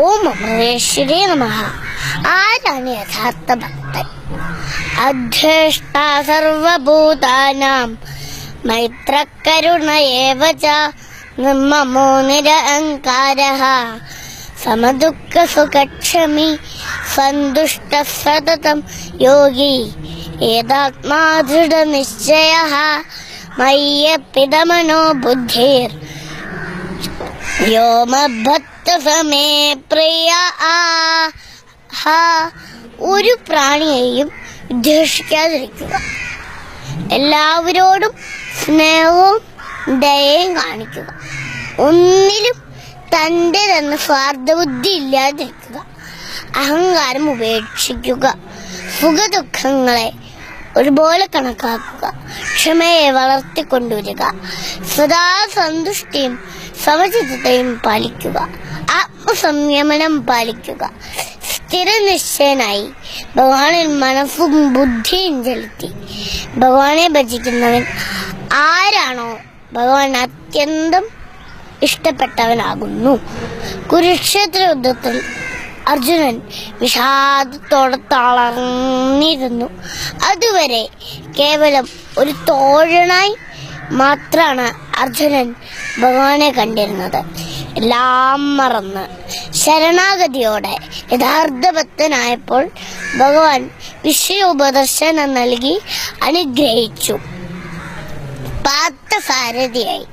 ഓം അമൃതേശ്വരേ നമഃ. ആരാണ് യഥാർത്ഥ ഭക്തൻ? അധ്വേഷ്ടാ സർവഭൂതാനാം മൈത്രകരുണ ഏവ ച നിർമ്മമോ നിരഹങ്കാരഃ സമദുഃഖ സുഖക്ഷമി സന്തുഷ്ട സതതം യോഗി ഏതാത്മാ ദൃഢനിശ്ചയഃ മയ്യർപ്പിതമനോ ബുദ്ധിർ യോ മദ്ഭക്തസമേ പ്രിയ. ഒരു പ്രാണിയെയും ദ്വേഷിക്കാതിരിക്കുക. എല്ലാവരോടും സ്നേഹവും ദയയും കാണിക്കുക. ഒന്നിലും തൻ്റെ തന്നെ സ്വാർത്ഥബുദ്ധി ഇല്ലാതിരിക്കുക. അഹങ്കാരം ഉപേക്ഷിക്കുക. സുഖദുഃഖങ്ങളെ ഒരുപോലെ കണക്കാക്കുക. ക്ഷമയെ വളർത്തിക്കൊണ്ടുവരിക. സദാ സന്തുഷ്ടിയും സമചിത്തതയും പാലിക്കുക. ആത്മസംയമനം പാലിക്കുക. സ്ഥിരനിശ്ചയനായി ഭഗവാനിൽ മനസ്സും ബുദ്ധിയും ചെലുത്തി ഭഗവാനെ ഭജിക്കുന്നവൻ ആരാണോ ഭഗവാൻ അത്യന്തം ഇഷ്ടപ്പെട്ടവനാകുന്നു. കുരുക്ഷേത്ര യുദ്ധത്തിൽ അർജുനൻ വിഷാദത്തോടെ തളർന്നിരുന്നു. അതുവരെ കേവലം ഒരു തോഴനായി മാത്രമാണ് അർജുനൻ ഭഗവാനെ കണ്ടിരുന്നത്. എല്ലാം മറന്ന് ശരണാഗതിയോടെ യഥാർത്ഥ ഭക്തനായപ്പോൾ ഭഗവാൻ വിഷയോപദർശനം നൽകി അനുഗ്രഹിച്ചു. പാർത്ഥസാരഥിയായി.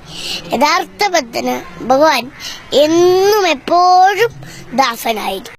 യഥാർത്ഥ ഭക്തന് ഭഗവാൻ എന്നും എപ്പോഴും ദാസനായിരിക്കും.